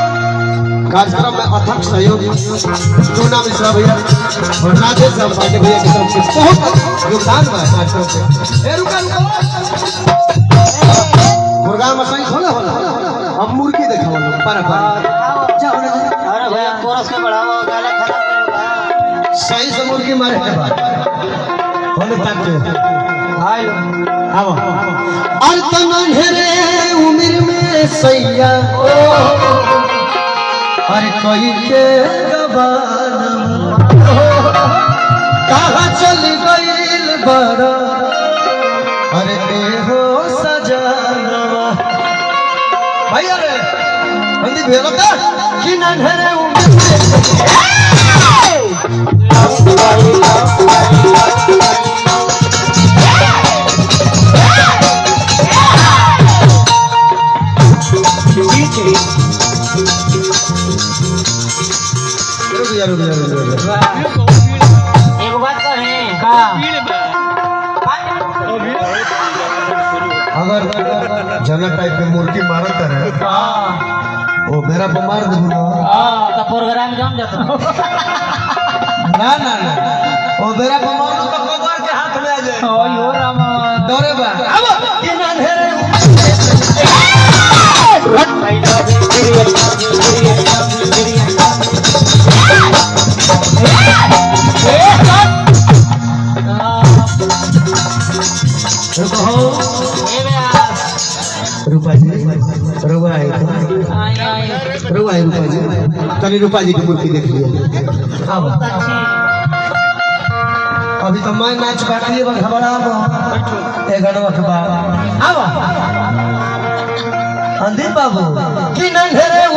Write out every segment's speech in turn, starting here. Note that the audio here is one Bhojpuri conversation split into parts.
कार्यक्रम में अथक सहयोग टूना मिश्रा भैया और राजेश पांडे भैया की तरफ से बहुत योगदान बा कार्यक्रम से। मुर्गा मसाई खोले होला हम मुर्गी देखावल पर अरे भैया कोरस के बढ़ावा गाना खराब करेगा सही से मुर्गी मारे के बाद खोले तक के हाय आओ अर तन्हेरे उम्र में सैया अरे कोई के गवाना कहाँ चल गईल बड़ा अरे देहो सजाना भैया रे बंदी भेलो का कि नन्हेरे उम्र एक बात कहें का अगर जना टाइप के मुर्गी मारत रहे वो मेरा बीमार दे ना तो प्रोग्राम जम जाता ना ना ना वो मेरा बीमार तो कबर के हाथ में आ जाए ओयो राम डरे बा अब कि ना ढेरे रूपा जी तनी रूपा जी की मूर्ति देख लिया अभी तो मैं नाच बाकी घबरा गड़वा के बाद आओ अंदीप बाबू कि नन्हेरे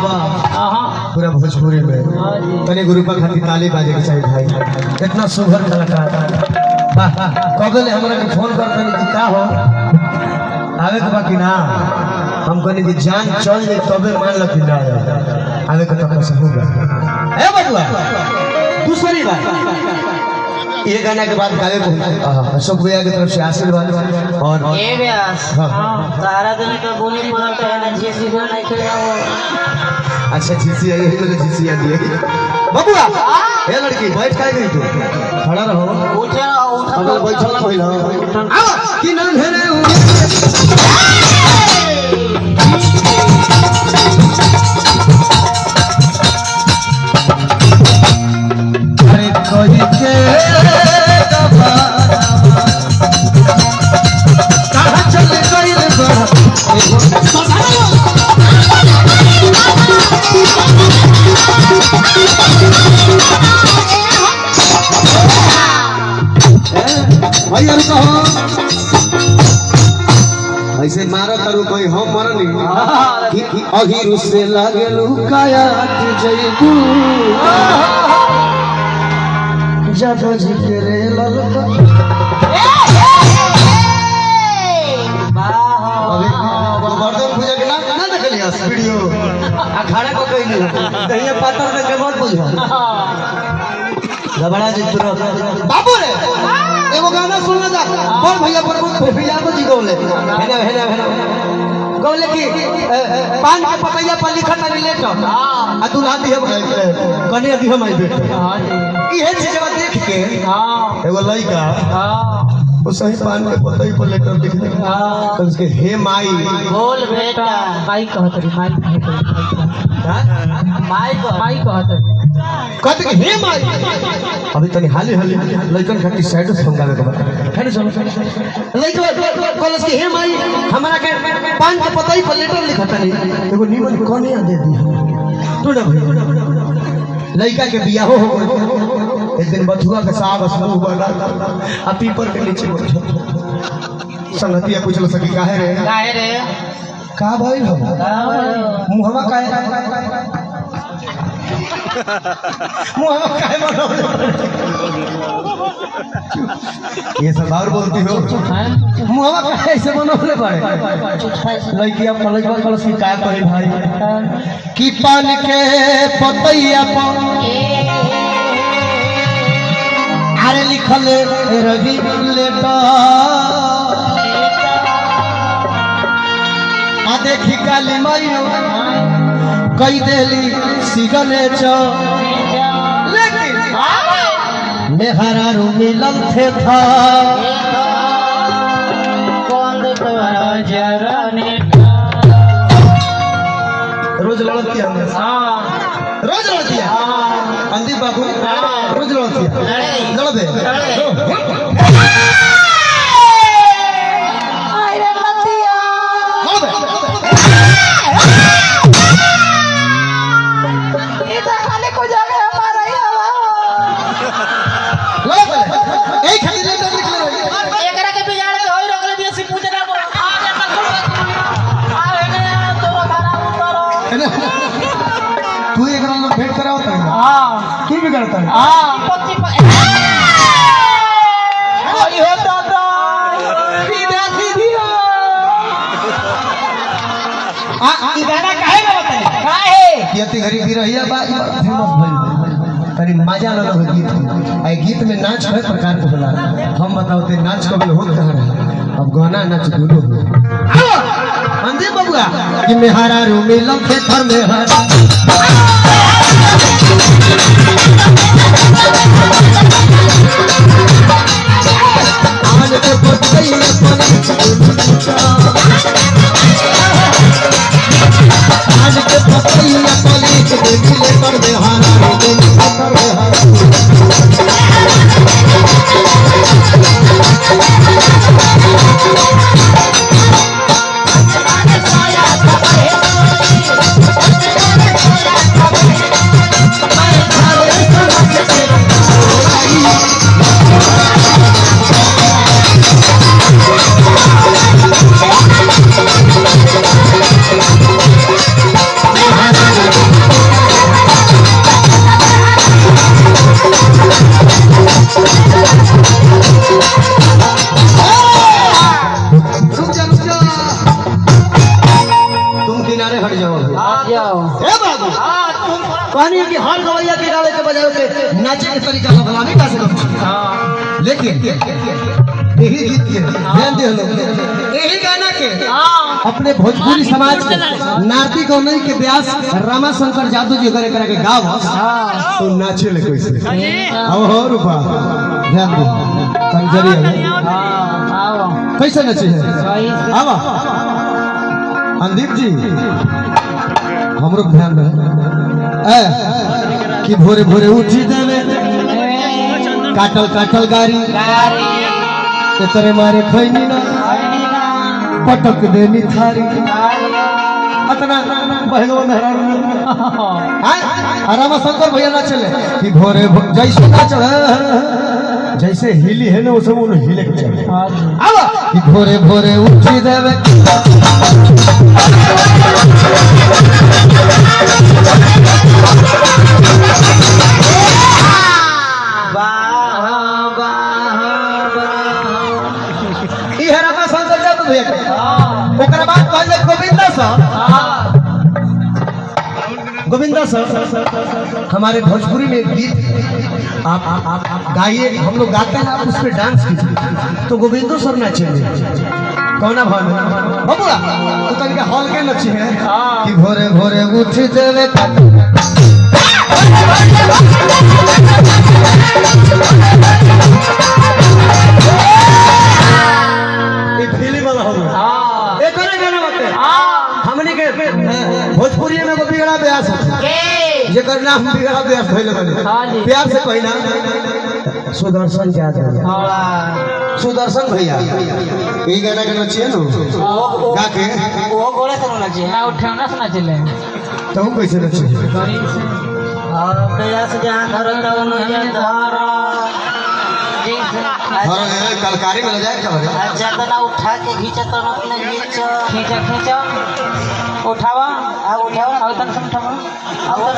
पूरा भोजपुरी में तने गुरु पर खाती ताली बाजे के चाहिए भाई इतना सुघर कलाकार कबल हमरा के फोन कर तनी कि का हो आवे के बाकी ना हम कहनी कि जान चल जाए तबे मान ल कि ना आवे के तो कैसे होगा ए बबुआ दूसरी बात ये गाना के बाद गावे को अशोक भैया की तरफ से आशीर्वाद और ए व्यास तारा दिन का बोली पूरा कहना जीसी को नहीं खेला वो अच्छा जीसी आई है तो जीसी आ दिए बबुआ ए लड़की बैठ काहे गई तू खड़ा रहो उठे उठा अगर बैठल ना भइल आओ कि ना घेरे अरे कोई के कहां चल गइल भैया कहो ऐसे मारो करू कोई हम मरनी अघिर से लागेलू काया जयबू जादो जी के रे ललका अभी गोवर्धन पूजा के ना देखलिया वीडियो अखाड़ा को कइली दहिया पातर में के मत बुझो घबरा जी तुरंत बाबू रे एगो गाना सुनना जा बोल भैया पर भैया को जी गौले हेना गौले की पान के पपैया पर लिखत है लेटर आ दुल्हा दी हम कने दी हम आई बेटा इहे चीजवा देख के एगो लइका वो सही पान के पता ही पर लेटर लिख दे तो उसके हे माई बोल बेटा माई कहत रही माई कहत कहते कि हे माई अभी तनी हाली लइकन खातिर साइड से समझावे के बा है ना लइकन कॉलेज के हे माई हमरा के पान के पता ही पर लेटर लिखता नहीं एगो नीमन कोने दे दी तू ना भाई लइका के बियाह हो गए एक दिन बथुआ के साग समूह बना आ पीपर के नीचे बैठो संगतिया पूछल सकी काहे रे का भाई हो मुहवा काहे मुहवा काहे बनौले ये सब और बोलती हो मुहवा काहे ऐसे बनौले पड़े लइकिया कॉलेजवा कॉलेज की का कहे भाई कि पान के पतैया पर अरे लिखल रवि लेटर आ देखी काली माइयो कई देली सिग्नेचर लेकिन मेहरा रू मिलल थे था रोज लड़ती है रोज लड़ती है अंदीप बाबू रोज लड़ती है लड़बे तू एक रंग भेंट कराओ तो हां तू भी करता है हां पत्ती ओली हो दादा सीधा सीधी हो ई गाना काहे गावत है काहे कियती घरी भी रहिया बा फेमस भइल तनी मजा न लगे गीत आई गीत में नाच हर प्रकार के होला हम बताओते नाच कब होत कहां अब गाना नाच गुलो अंदे बबुआ कि मेहरा रू मिलम के थर में हरा आज के पतई अपन आज के पतई अपन दिले कर में हरा रू कर में हरा पानी की हर गवैया के गाले के बजावे के नाचे के तरीका बदलावे का से हां लेकिन यही गीत के ध्यान दे लोग यही गाना के अपने भोजपुरी समाज के नारती गौनई के व्यास रामा शंकर जादू जी करे करे के गाव तो नाचे ले कैसे अब हो रूपा ध्यान दे कंजरी हां आओ कैसे नाचे है आवा अंदीप जी हमरो ध्यान रहे कि भोरे भोरे उठी देवे काटल काटल गारी तेरे मारे खैनी ना पटक देनी थारी अतना बहनो रामा शंकर भैया ना चले कि भोरे जैसे ना चले जैसे हिली है ना वो सब हिले के चले कि भोरे भोरे उठी देवे गोविंदा सर हमारे भोजपुरी में एक गीत आप गाइए हम लोग गाते हैं आप उस पर डांस कीजिए तो गोविंदो सर नाचेंगे कौना भाव में बबुआ तो तनिका हॉल के नची है कि भोरे भोरे उठ देवे वाला गाना बाटे हाँ हमनी के भोजपुरी में को बिगड़ा ब्यास के जेकर नाम बिगड़ा ब्यास भइल बने हाँ जी। प्यार से कही ना सुदर्शन यादव हाँ सुदर्शन भैया ई गाना के नचिए नु गा के वो गोले तो ना जी ना उठाना सुना चले तुम कैसे नचिए गरीब से और प्रयास जहाँ धरो तो उन्हें धरो कलकारी में ले जाए क्या हो अच्छा तो ना उठा के खींचा तो ना अपने खींचो खींचा खींचा उठावा उठाओ और तन से उठावा और